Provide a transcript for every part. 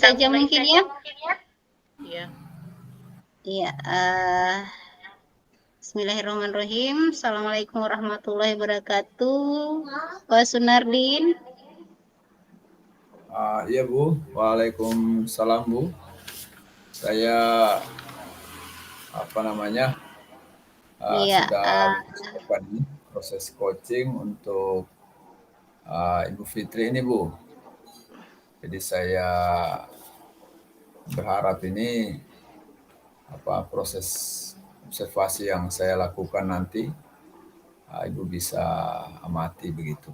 saja mungkin ya. Iya. Iya, Bismillahirrahmanirrahim. Assalamualaikum warahmatullahi wabarakatuh. Pak Sunardin. Iya Bu, Waalaikumsalam Bu. Saya Iya, sudah mempersiapkan ini proses coaching untuk Ibu Fitri ini Bu. Jadi saya berharap ini proses observasi yang saya lakukan nanti Ibu bisa amati begitu.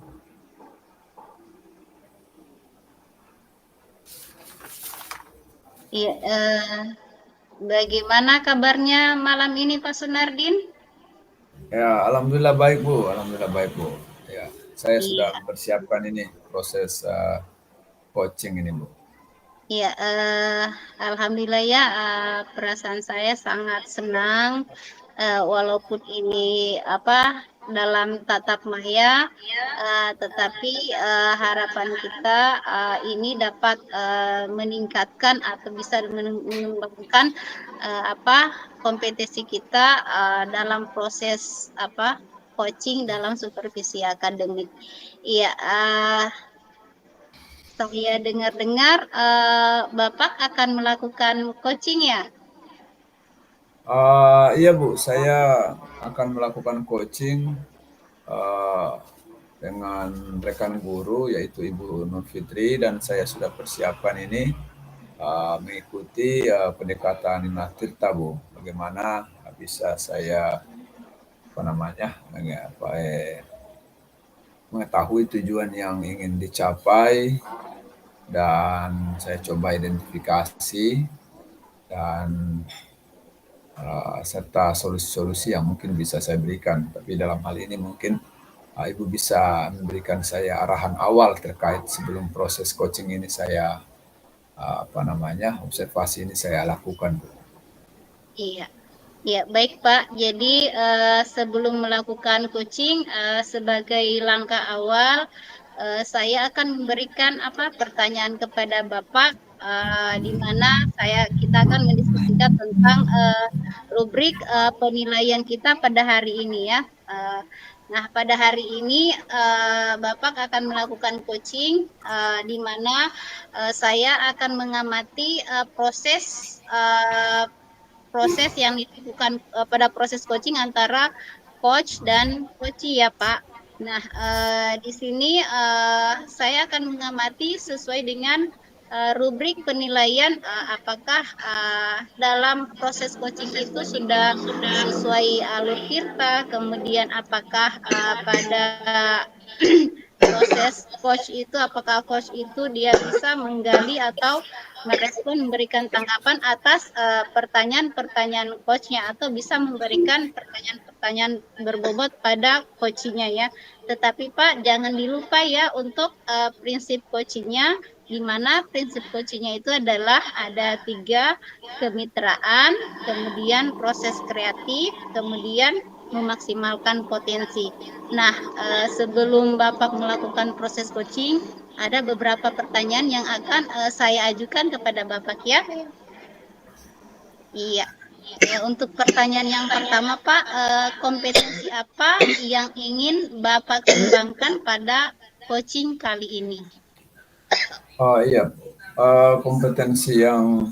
iya. Bagaimana kabarnya malam ini Pak Sunardin? Ya, alhamdulillah baik Bu, alhamdulillah baik Bu. Ya, saya sudah Iya. mempersiapkan ini proses coaching ini Bu. Ya, alhamdulillah ya, perasaan saya sangat senang, walaupun ini dalam tatap maya, tetapi harapan kita ini dapat meningkatkan atau bisa mengembangkan kompetensi kita dalam proses coaching dalam supervisi akademik. Iya. Saya dengar-dengar Bapak akan melakukan coaching ya? Iya Bu, saya akan melakukan coaching dengan rekan guru yaitu Ibu Nur Fitri, dan saya sudah persiapkan ini mengikuti pendekatan Nina Tirta Bu. Bagaimana bisa saya mengetahui tujuan yang ingin dicapai, dan saya coba identifikasi dan serta solusi-solusi yang mungkin bisa saya berikan. Tapi dalam hal ini mungkin Ibu bisa memberikan saya arahan awal terkait sebelum proses coaching ini saya observasi ini saya lakukan. Iya. Ya, baik Pak. Jadi sebelum melakukan coaching, sebagai langkah awal, saya akan memberikan pertanyaan kepada Bapak, di mana kita akan mendiskusikan tentang rubrik penilaian kita pada hari ini ya. Nah, pada hari ini Bapak akan melakukan coaching, di mana saya akan mengamati proses yang dilakukan pada proses coaching antara coach dan coachee ya Pak. Nah, di sini saya akan mengamati sesuai dengan rubrik penilaian apakah dalam proses coaching itu sudah sesuai alur Tirta, kemudian apakah pada proses coach itu apakah coach itu dia bisa menggali atau merespon, memberikan tanggapan atas pertanyaan-pertanyaan coachnya, atau bisa memberikan pertanyaan-pertanyaan berbobot pada coachnya ya. Tetapi Pak, jangan dilupa ya untuk prinsip coachingnya, di mana prinsip coachingnya itu adalah ada 3: kemitraan, kemudian proses kreatif, kemudian memaksimalkan potensi. Nah, sebelum Bapak melakukan proses coaching, ada beberapa pertanyaan yang akan saya ajukan kepada Bapak ya. Iya. Ya, untuk pertanyaan yang pertama Pak, kompetensi apa yang ingin Bapak kembangkan pada coaching kali ini? Iya, kompetensi yang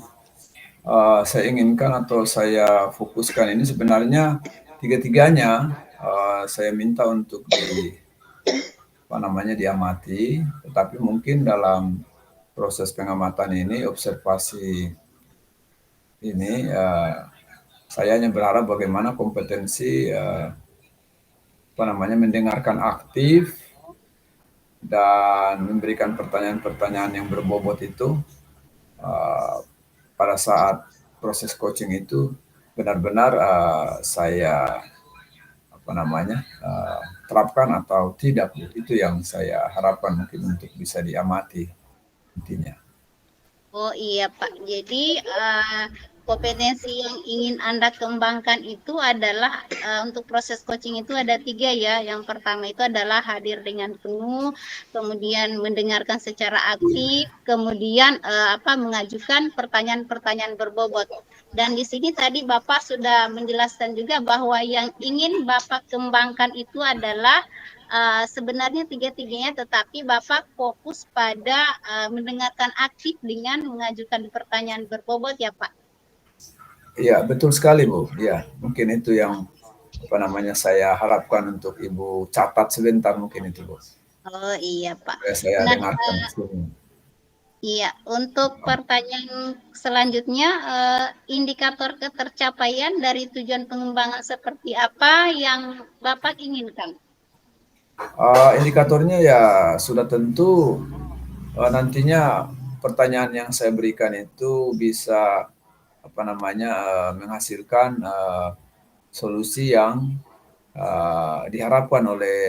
saya inginkan atau saya fokuskan ini sebenarnya tiga-tiganya saya minta untuk diamati, tetapi mungkin dalam proses pengamatan ini, observasi ini, saya hanya berharap bagaimana kompetensi mendengarkan aktif dan memberikan pertanyaan-pertanyaan yang berbobot itu pada saat proses coaching itu benar-benar saya terapkan atau tidak. Itu yang saya harapkan mungkin untuk bisa diamati intinya. Oh iya Pak, jadi kompetensi yang ingin Anda kembangkan itu adalah untuk proses coaching itu ada 3 ya. Yang pertama itu adalah hadir dengan penuh, kemudian mendengarkan secara aktif, kemudian mengajukan pertanyaan-pertanyaan berbobot. Dan di sini tadi Bapak sudah menjelaskan juga bahwa yang ingin Bapak kembangkan itu adalah sebenarnya tiga-tiganya, tetapi Bapak fokus pada mendengarkan aktif dengan mengajukan pertanyaan berbobot ya Pak. Iya, betul sekali Bu. Ya, mungkin itu yang saya harapkan untuk Ibu catat sebentar mungkin itu Bu. Oh iya Pak. Supaya saya Nah, dengarkan di sini. iya, untuk pertanyaan selanjutnya, indikator ketercapaian dari tujuan pengembangan seperti apa yang Bapak inginkan? Indikatornya ya sudah tentu nantinya pertanyaan yang saya berikan itu bisa menghasilkan solusi yang diharapkan oleh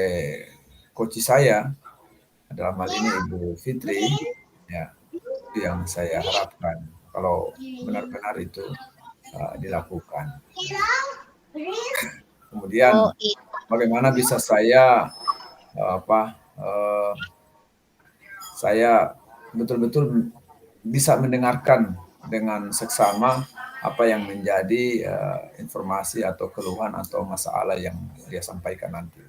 coach saya, dalam hal ini Ibu Fitri, ya itu yang saya harapkan kalau benar-benar itu dilakukan. Kemudian Oh iya. bagaimana bisa saya saya betul-betul bisa mendengarkan dengan seksama apa yang menjadi informasi atau keluhan atau masalah yang dia sampaikan nanti.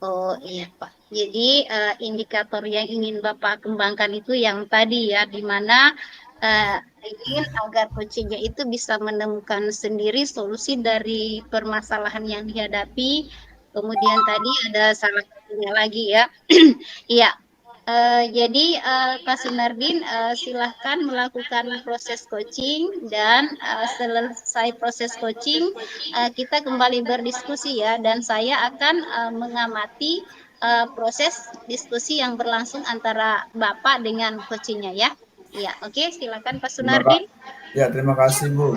Oh iya Pak. Jadi indikator yang ingin Bapak kembangkan itu yang tadi ya, di mana ingin agar coachingnya itu bisa menemukan sendiri solusi dari permasalahan yang dihadapi. Kemudian tadi ada salah satunya lagi ya. Iya. Jadi Pak Sunardin silahkan melakukan proses coaching dan selesai proses coaching kita kembali berdiskusi ya, dan saya akan mengamati proses diskusi yang berlangsung antara Bapak dengan coachingnya ya. Iya, oke, silakan Pak Sunardin. Terima kasih Bu.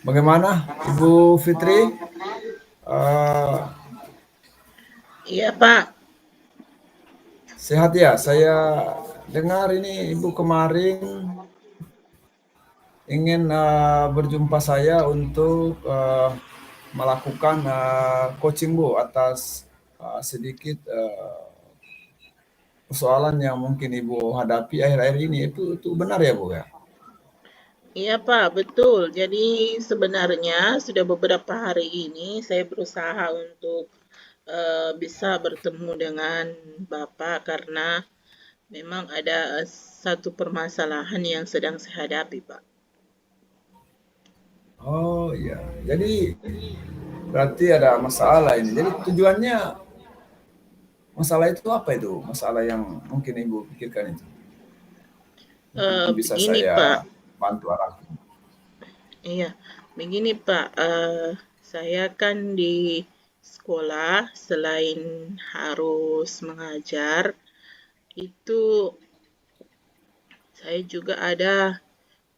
Bagaimana Ibu Fitri? Iya Pak. Sehat ya? Saya dengar ini Ibu kemarin ingin berjumpa saya untuk melakukan coaching Bu atas sedikit persoalan yang mungkin Ibu hadapi akhir-akhir ini. Itu benar ya Bu ya? Iya Pak, betul. Jadi sebenarnya sudah beberapa hari ini saya berusaha untuk bisa bertemu dengan Bapak karena memang ada satu permasalahan yang sedang saya hadapi, Pak. Oh iya, jadi berarti ada masalah ini. Jadi tujuannya masalah itu apa itu? Masalah yang mungkin Ibu pikirkan itu? Mungkin bisa Begini Pak, saya bantu arahkan. iya, begini Pak, saya kan di sekolah selain harus mengajar, itu saya juga ada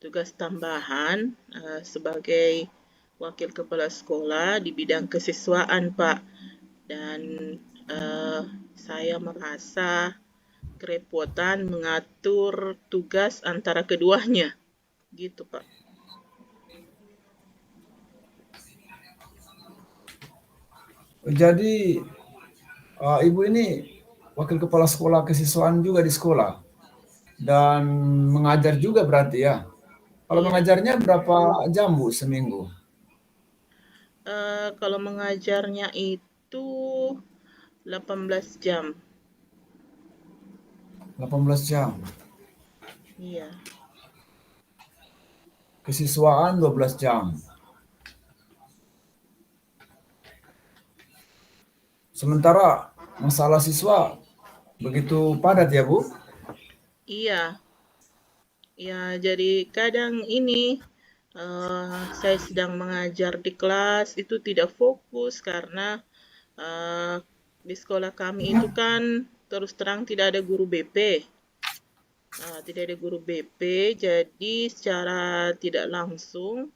tugas tambahan sebagai wakil kepala sekolah di bidang kesiswaan, Pak. Dan saya merasa kerepotan mengatur tugas antara keduanya, gitu, Pak. Jadi Ibu ini wakil kepala sekolah kesiswaan juga di sekolah dan mengajar juga berarti ya. Kalau Iya, mengajarnya berapa jam Bu seminggu? kalau mengajarnya itu 18 jam. 18 jam. Iya, Kesiswaan 12 jam. Sementara masalah siswa begitu padat ya Bu? iya. Ya, jadi kadang ini saya sedang mengajar di kelas itu tidak fokus karena di sekolah kami itu kan terus terang tidak ada guru BP. Tidak ada guru BP, jadi secara tidak langsung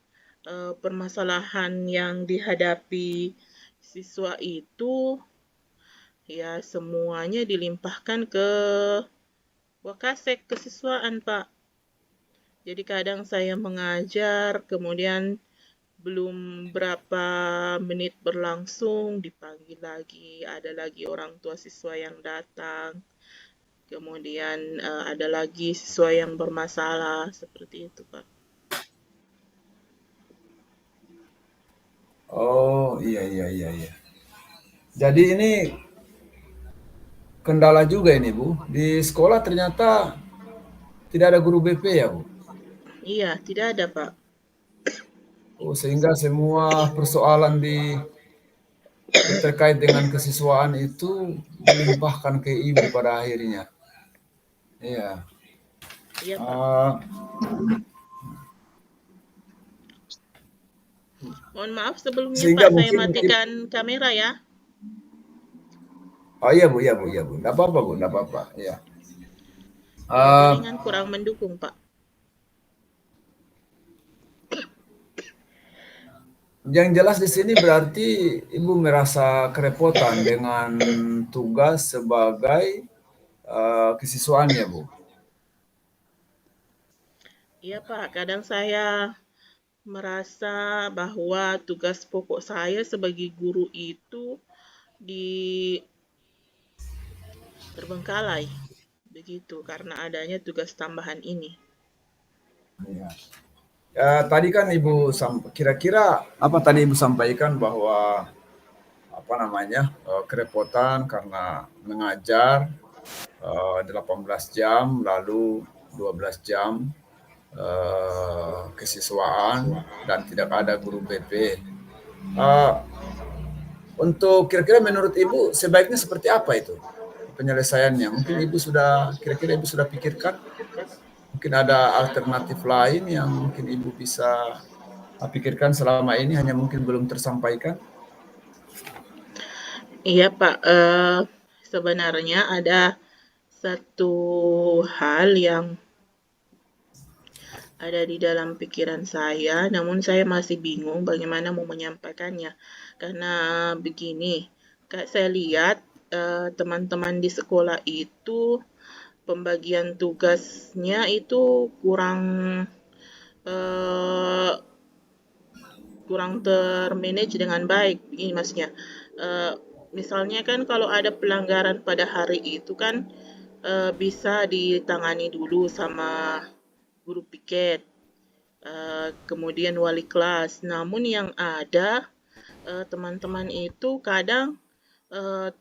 permasalahan yang dihadapi siswa itu ya semuanya dilimpahkan ke Wakasek kesiswaan, Pak. Jadi kadang saya mengajar, kemudian belum berapa menit berlangsung, dipanggil lagi, ada lagi orang tua siswa yang datang, kemudian ada lagi siswa yang bermasalah, seperti itu, Pak. Oh, iya, iya, iya, iya. Jadi ini kendala juga ini, Bu. Di sekolah ternyata tidak ada guru BP ya, Bu. Iya, tidak ada, Pak. Oh, sehingga semua persoalan terkait dengan kesiswaan itu dilimpahkan ke ibu pada akhirnya. Iya. Iya, Pak. Ah, Mohon maaf sebelumnya, sehingga Pak, saya mungkin matikan kamera ya. oh iya Bu, iya Bu, iya Bu. Enggak apa-apa Bu, enggak apa-apa. Iya. Ya, Ah, jaringan kurang mendukung, Pak. yang jelas di sini berarti Ibu merasa kerepotan dengan tugas sebagai kesiswaan ya Bu. Iya, Pak. Kadang saya merasa bahwa tugas pokok saya sebagai guru itu di terbengkalai. Begitu, karena adanya tugas tambahan ini. Iya. Ya, tadi kan Ibu kira-kira apa tadi Ibu sampaikan bahwa apa namanya kerepotan karena mengajar 18 jam lalu 12 jam kesiswaan dan tidak ada guru BP. Uh, untuk kira-kira menurut Ibu sebaiknya seperti apa itu penyelesaiannya? Mungkin Ibu sudah kira-kira Ibu sudah pikirkan? Mungkin ada alternatif lain yang mungkin Ibu bisa pikirkan selama ini hanya mungkin belum tersampaikan? Iya, Pak. Sebenarnya ada satu hal yang ada di dalam pikiran saya, namun saya masih bingung bagaimana mau menyampaikannya. Karena begini, Kak, saya lihat teman-teman di sekolah itu pembagian tugasnya itu kurang eh, kurang termanage dengan baik. Begini maksudnya, eh, misalnya kan kalau ada pelanggaran pada hari itu kan bisa ditangani dulu sama guru piket, kemudian wali kelas. Namun yang ada teman-teman itu kadang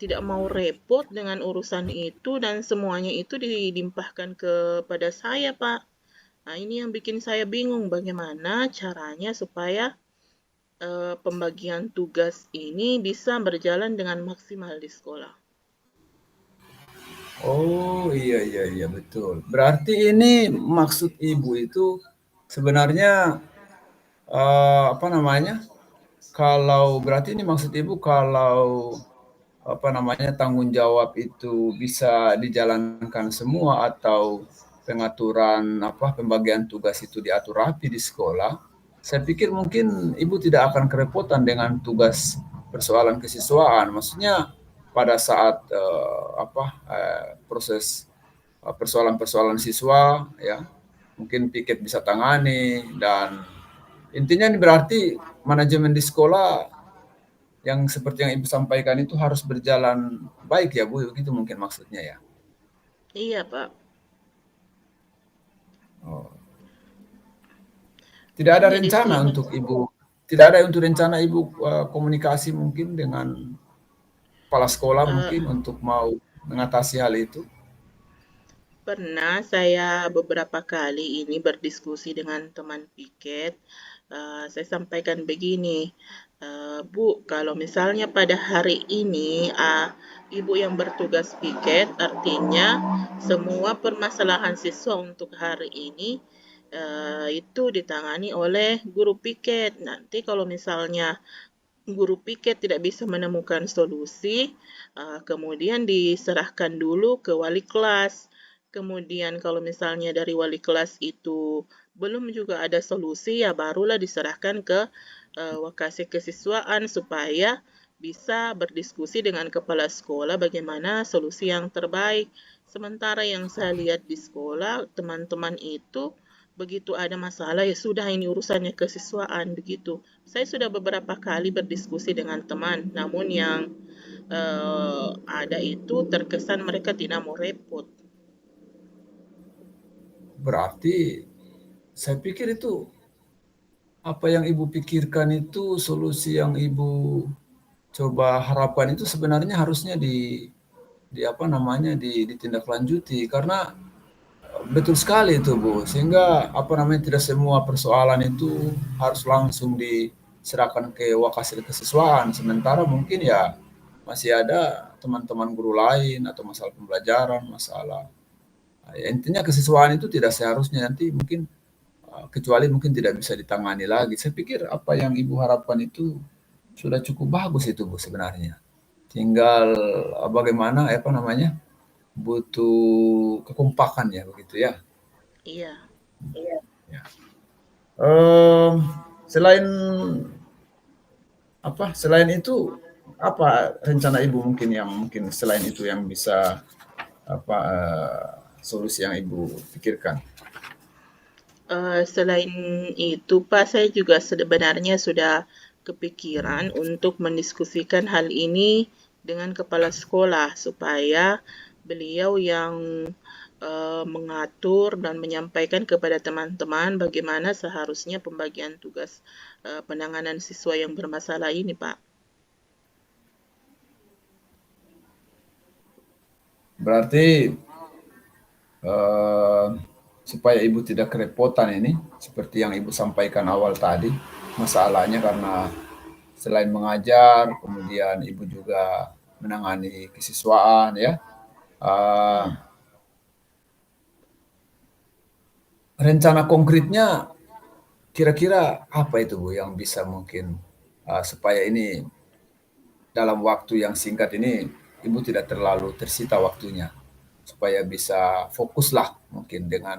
tidak mau repot dengan urusan itu dan semuanya itu dilimpahkan kepada saya, Pak. Nah, ini yang bikin saya bingung bagaimana caranya supaya pembagian tugas ini bisa berjalan dengan maksimal di sekolah. Oh iya iya iya betul. Berarti ini maksud Ibu itu sebenarnya apa namanya? Kalau berarti ini maksud Ibu kalau apa namanya tanggung jawab itu bisa dijalankan semua atau pengaturan apa pembagian tugas itu diatur rapi di sekolah, saya pikir mungkin Ibu tidak akan kerepotan dengan tugas persoalan kesiswaan. Maksudnya pada saat proses persoalan-persoalan siswa ya mungkin piket bisa tangani dan intinya ini berarti manajemen di sekolah yang seperti yang Ibu sampaikan itu harus berjalan baik ya Bu, begitu mungkin maksudnya ya. Iya, Pak. Oh. Tidak ada Jadi di rencana sini untuk Ibu, tidak ada untuk rencana Ibu komunikasi mungkin dengan kepala sekolah eh, mungkin untuk mau mengatasi hal itu. pernah saya beberapa kali ini berdiskusi dengan teman piket. Saya sampaikan begini, Bu, kalau misalnya pada hari ini Ibu yang bertugas piket, artinya semua permasalahan siswa untuk hari ini itu ditangani oleh guru piket. Nanti kalau misalnya guru piket tidak bisa menemukan solusi, kemudian diserahkan dulu ke wali kelas. Kemudian kalau misalnya dari wali kelas itu belum juga ada solusi, ya barulah diserahkan ke wakase kesiswaan supaya bisa berdiskusi dengan kepala sekolah bagaimana solusi yang terbaik. Sementara yang saya lihat di sekolah, teman-teman itu begitu ada masalah ya sudah ini urusannya kesiswaan begitu. Saya sudah beberapa kali berdiskusi dengan teman, namun yang ada itu terkesan mereka tidak mau repot. Berarti saya pikir itu apa yang Ibu pikirkan itu solusi yang Ibu coba harapkan itu sebenarnya harusnya di apa namanya ditindaklanjuti karena betul sekali itu Bu, sehingga apa namanya tidak semua persoalan itu harus langsung diserahkan ke Wakasil Kesiswaan, sementara mungkin ya masih ada teman-teman guru lain atau masalah pembelajaran, masalah ya, intinya kesiswaan itu tidak seharusnya nanti mungkin kecuali mungkin tidak bisa ditangani lagi. Saya pikir apa yang Ibu harapkan itu sudah cukup bagus itu Bu sebenarnya. Tinggal bagaimana apa namanya butuh kekompakan ya begitu ya. Iya. Ya. Em, selain apa? Selain itu apa rencana Ibu mungkin yang mungkin selain itu yang bisa apa solusi yang Ibu pikirkan? Selain itu, Pak, saya juga sebenarnya sudah kepikiran untuk mendiskusikan hal ini dengan kepala sekolah supaya beliau yang mengatur dan menyampaikan kepada teman-teman bagaimana seharusnya pembagian tugas penanganan siswa yang bermasalah ini, Pak. Berarti eh, supaya Ibu tidak kerepotan ini, seperti yang Ibu sampaikan awal tadi, masalahnya karena selain mengajar, kemudian Ibu juga menangani kesiswaan ya. Eh, Iya. rencana konkretnya kira-kira apa itu Bu yang bisa mungkin supaya ini dalam waktu yang singkat ini Ibu tidak terlalu tersita waktunya supaya bisa fokuslah mungkin dengan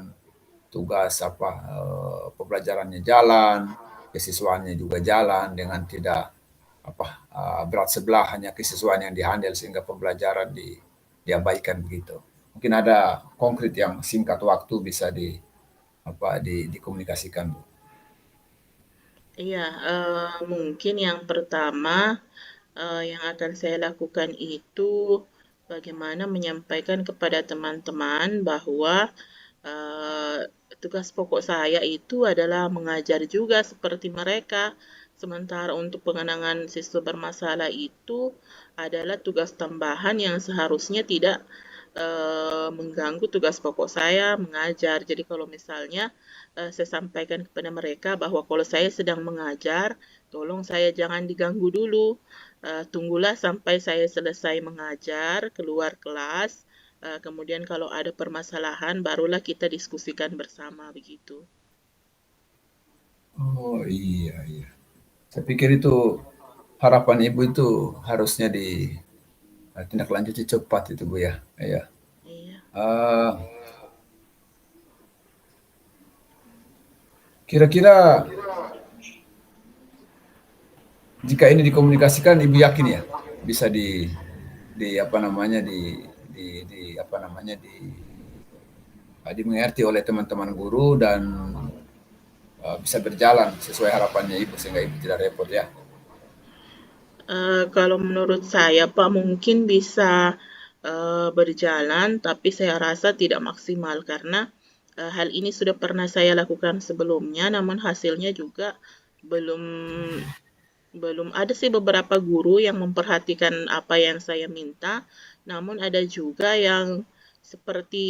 tugas apa pembelajarannya jalan, kesiswaannya juga jalan dengan tidak apa berat sebelah hanya kesiswaan yang dihandle sehingga pembelajaran diabaikan begitu. Mungkin ada konkret yang singkat waktu bisa dikomunikasikan Bu. Iya, mungkin yang pertama yang akan saya lakukan itu bagaimana menyampaikan kepada teman-teman bahwa eh, tugas pokok saya itu adalah mengajar juga seperti mereka. Sementara untuk pengenangan siswa bermasalah itu adalah tugas tambahan yang seharusnya tidak mengganggu tugas pokok saya mengajar. Jadi kalau misalnya saya sampaikan kepada mereka bahwa kalau saya sedang mengajar, tolong saya jangan diganggu dulu. Tunggulah sampai saya selesai mengajar, keluar kelas. Kemudian kalau ada permasalahan, barulah kita diskusikan bersama begitu. Oh iya iya. Saya pikir itu harapan Ibu itu harusnya ditindaklanjuti cepat itu Bu ya. Iya. Iya. Eh, kira-kira jika ini dikomunikasikan, Ibu yakin ya bisa di apa namanya di apa namanya dimengerti oleh teman-teman guru dan bisa berjalan sesuai harapannya Ibu sehingga Ibu tidak repot ya. Kalau menurut saya, Pak, mungkin bisa berjalan, tapi saya rasa tidak maksimal karena hal ini sudah pernah saya lakukan sebelumnya, namun hasilnya juga belum belum ada sih beberapa guru yang memperhatikan apa yang saya minta, namun ada juga yang seperti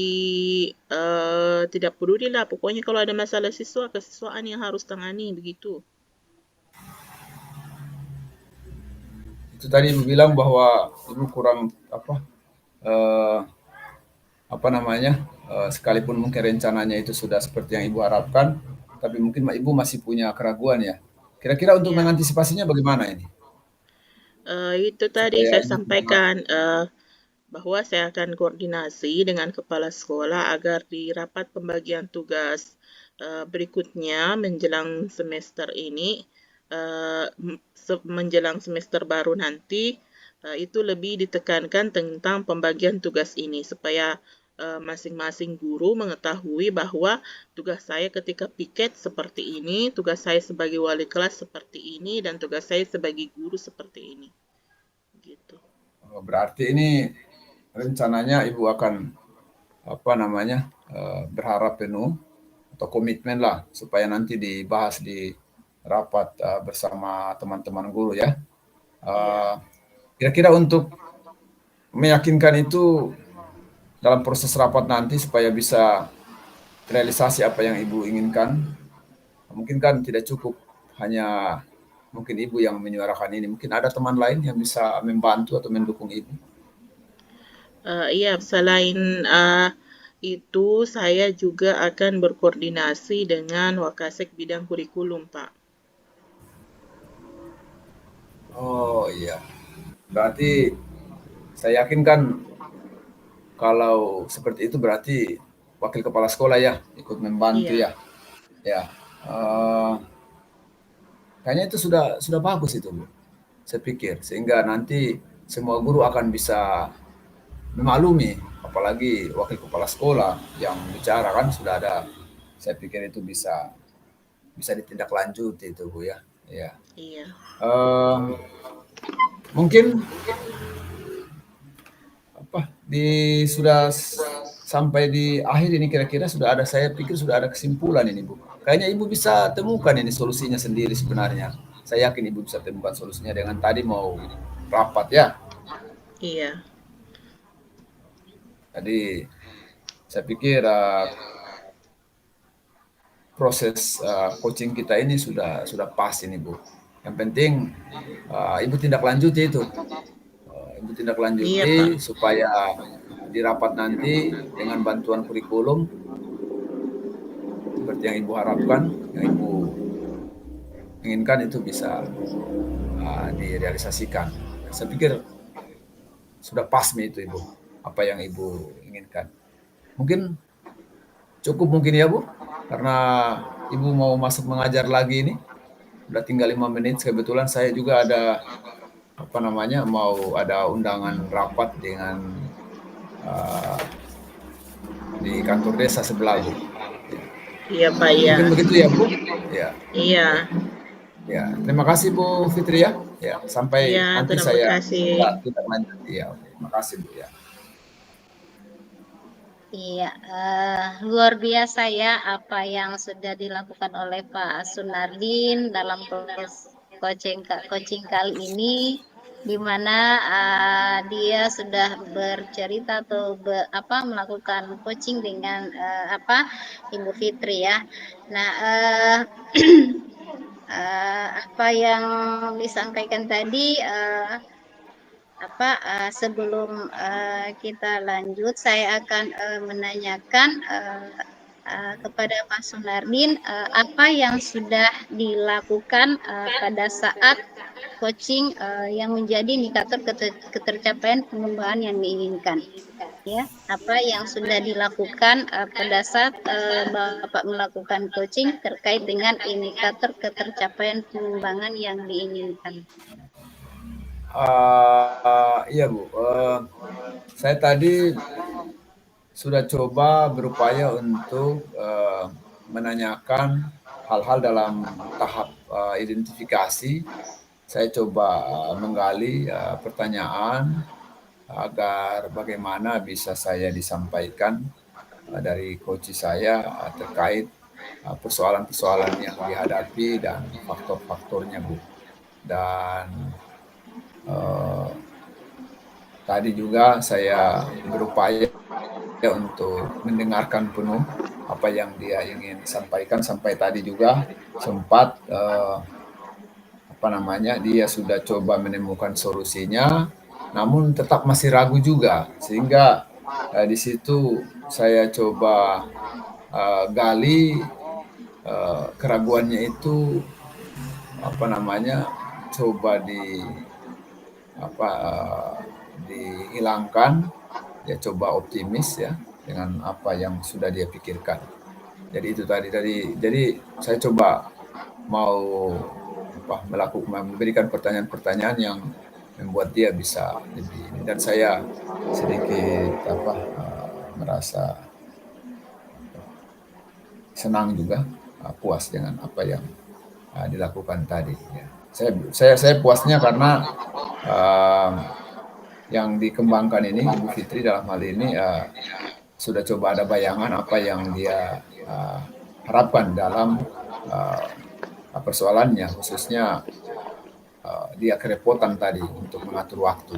tidak peduli lah. Pokoknya kalau ada masalah siswa, kesiswaan yang harus tangani begitu. Itu tadi Ibu bilang bahwa Ibu kurang eh, apa namanya sekalipun mungkin rencananya itu sudah seperti yang Ibu harapkan, tapi mungkin Ibu masih punya keraguan ya. Kira-kira untuk Ya. mengantisipasinya bagaimana ini? Itu tadi Supaya saya ini tidak sampaikan bahwa saya akan koordinasi dengan kepala sekolah agar di rapat pembagian tugas berikutnya menjelang semester ini menjelang semester baru nanti itu lebih ditekankan tentang pembagian tugas ini supaya masing-masing guru mengetahui bahwa tugas saya ketika piket seperti ini, tugas saya sebagai wali kelas seperti ini, dan tugas saya sebagai guru seperti ini. Gitu. Berarti ini rencananya Ibu akan berharap penuh atau komitmen lah supaya nanti dibahas di rapat bersama teman-teman guru ya. Kira-kira untuk meyakinkan itu dalam proses rapat nanti supaya bisa realisasi apa yang Ibu inginkan, mungkin kan tidak cukup hanya mungkin Ibu yang menyuarakan ini, mungkin ada teman lain yang bisa membantu atau mendukung Ibu. Iya, selain itu saya juga akan berkoordinasi dengan Wakasek bidang kurikulum, Pak. Oh iya, berarti saya yakin kan kalau seperti itu berarti wakil kepala sekolah ya ikut membantu Iya. ya. Kayaknya itu sudah bagus itu Bu. Saya pikir sehingga nanti semua guru akan bisa memaklumi, apalagi wakil kepala sekolah yang bicara kan sudah ada. Saya pikir itu bisa ditindaklanjuti itu Bu ya. Ya. Iya. Mungkin sudah sampai di akhir ini kira-kira saya pikir sudah ada kesimpulan ini Bu. Kayaknya Ibu bisa temukan ini solusinya sendiri sebenarnya. Saya yakin Ibu bisa temukan solusinya dengan tadi mau rapat ya. Iya. Jadi saya pikir proses coaching kita ini sudah pas ini Bu. Yang penting Ibu tindak lanjuti itu. Ibu tindak lanjuti Iya, supaya di rapat nanti dengan bantuan kurikulum seperti yang Ibu harapkan, yang Ibu inginkan itu bisa direalisasikan. Saya pikir sudah pas nih itu Ibu, apa yang Ibu inginkan. Mungkin cukup mungkin ya Bu, karena Ibu mau masuk mengajar lagi ini. Udah tinggal 5 menit, kebetulan saya juga ada mau ada undangan rapat dengan di kantor desa sebelah Bu. Iya Pak, iya. Mungkin begitu ya Bu. Ya. Iya. Ya, terima kasih Bu Fitri ya. Ya, sampai Iya, nanti terima saya kasih. tidak lanjut. Ya, oke. Terima kasih Bu ya. Iya, luar biasa ya apa yang sudah dilakukan oleh Pak Sunardin dalam proses coaching kali ini, di mana dia sudah bercerita atau melakukan coaching dengan Ibu Fitri ya. Nah, apa yang disampaikan tadi sebelum kita lanjut, saya akan menanyakan kepada Pak Sunardin apa yang sudah dilakukan pada saat coaching yang menjadi indikator ketercapaian pengembangan yang diinginkan. Ya, apa yang sudah dilakukan pada saat Bapak melakukan coaching terkait dengan indikator ketercapaian pengembangan yang diinginkan. Iya Bu, saya tadi sudah coba berupaya untuk menanyakan hal-hal dalam tahap identifikasi. Saya coba menggali pertanyaan agar bagaimana bisa saya disampaikan dari coach saya terkait persoalan-persoalan yang dihadapi dan faktor-faktornya Bu. Dan tadi juga saya berupaya untuk mendengarkan penuh apa yang dia ingin sampaikan, sampai tadi juga sempat dia sudah coba menemukan solusinya, namun tetap masih ragu juga, sehingga di situ saya coba gali keraguannya itu coba dihilangkan, ya coba optimis ya dengan apa yang sudah dia pikirkan. Jadi itu tadi jadi saya coba mau memberikan pertanyaan-pertanyaan yang membuat dia bisa lebih, dan saya sedikit merasa senang juga, puas dengan apa yang dilakukan tadi. Ya. Saya puasnya karena yang dikembangkan ini Ibu Fitri dalam hal ini sudah coba ada bayangan apa yang dia harapkan dalam persoalannya, khususnya dia kerepotan tadi untuk mengatur waktu.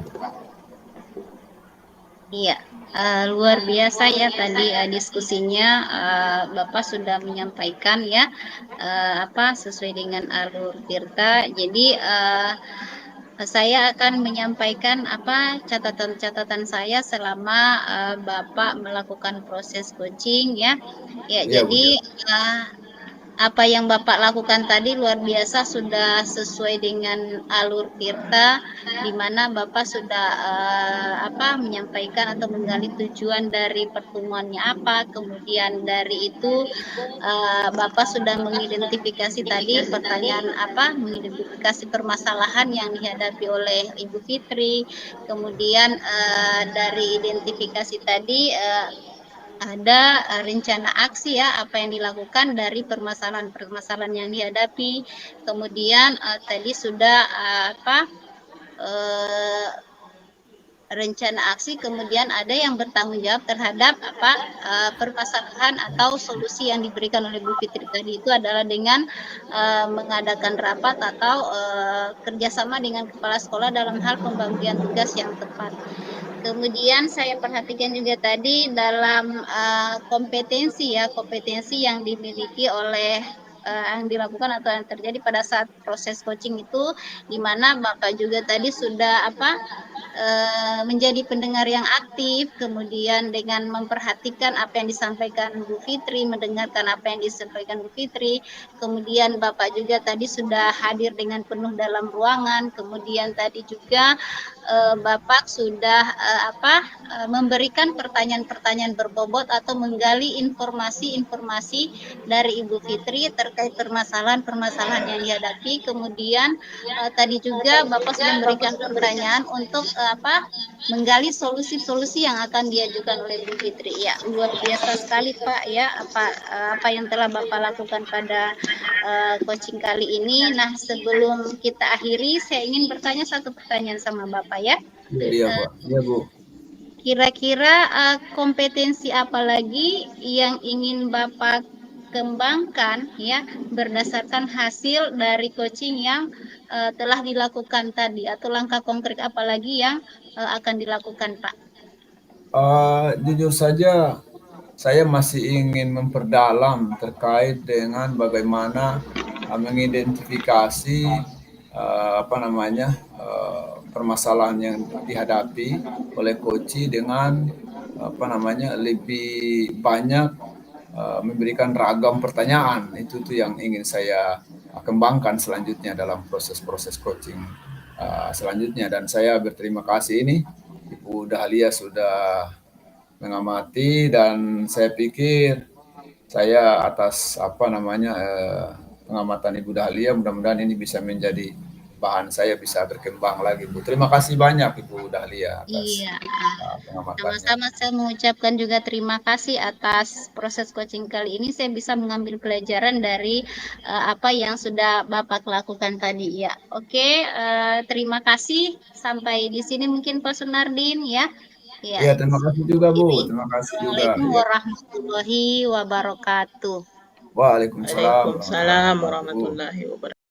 Iya, luar biasa ya tadi diskusinya Bapak sudah menyampaikan ya sesuai dengan alur Tirta. Jadi saya akan menyampaikan catatan-catatan saya selama Bapak melakukan proses coaching ya. Ya, Ya, jadi apa yang Bapak lakukan tadi luar biasa, sudah sesuai dengan alur Tirta, di mana Bapak sudah menyampaikan atau menggali tujuan dari pertemuannya apa, kemudian dari itu Bapak sudah mengidentifikasi tadi mengidentifikasi permasalahan yang dihadapi oleh Ibu Fitri, kemudian dari identifikasi tadi ada rencana aksi ya, apa yang dilakukan dari permasalahan-permasalahan yang dihadapi. Kemudian tadi sudah rencana aksi, kemudian ada yang bertanggung jawab terhadap permasalahan atau solusi yang diberikan oleh Bu Fitri tadi itu adalah dengan mengadakan rapat atau kerjasama dengan kepala sekolah dalam hal pembagian tugas yang tepat. Kemudian saya perhatikan juga tadi dalam kompetensi yang dimiliki oleh yang dilakukan atau yang terjadi pada saat proses coaching itu, di mana Bapak juga tadi sudah menjadi pendengar yang aktif, kemudian dengan memperhatikan apa yang disampaikan Bu Fitri, mendengarkan apa yang disampaikan Bu Fitri, kemudian Bapak juga tadi sudah hadir dengan penuh dalam ruangan, kemudian tadi juga Bapak sudah memberikan pertanyaan-pertanyaan berbobot atau menggali informasi-informasi dari Ibu Fitri terkait permasalahan-permasalahan yang dihadapi. Kemudian tadi juga Bapak sudah memberikan pertanyaan untuk menggali solusi-solusi yang akan diajukan oleh Bu Fitri. Ya, luar biasa sekali Pak ya apa yang telah Bapak lakukan pada coaching kali ini. Nah, sebelum kita akhiri, saya ingin bertanya satu pertanyaan sama Bapak ya. Iya, Pak. Iya, Bu. Kira-kira kompetensi apa lagi yang ingin Bapak kembangkan ya berdasarkan hasil dari coaching yang telah dilakukan tadi, atau langkah konkret apa lagi yang akan dilakukan, Pak? Jujur saja saya masih ingin memperdalam terkait dengan bagaimana mengidentifikasi permasalahan yang dihadapi oleh coach dengan lebih banyak memberikan ragam pertanyaan. Itu tuh yang ingin saya kembangkan selanjutnya dalam proses-proses coaching selanjutnya. Dan saya berterima kasih ini Ibu Dahlia sudah mengamati, dan saya pikir saya atas pengamatan Ibu Dahlia, mudah-mudahan ini bisa menjadi bahan saya bisa berkembang lagi, Bu. Terima kasih banyak Ibu Dahlia atas pengamatannya. Sama-sama, saya mengucapkan juga terima kasih atas proses coaching kali ini. Saya bisa mengambil pelajaran dari apa yang sudah Bapak lakukan tadi ya. Oke, terima kasih. Sampai di sini mungkin Pak Sunardin ya. Ya, terima kasih juga Bu. Terima kasih juga. Assalamualaikum warahmatullahi wabarakatuh. Waalaikumsalam warahmatullahi wabarakatuh.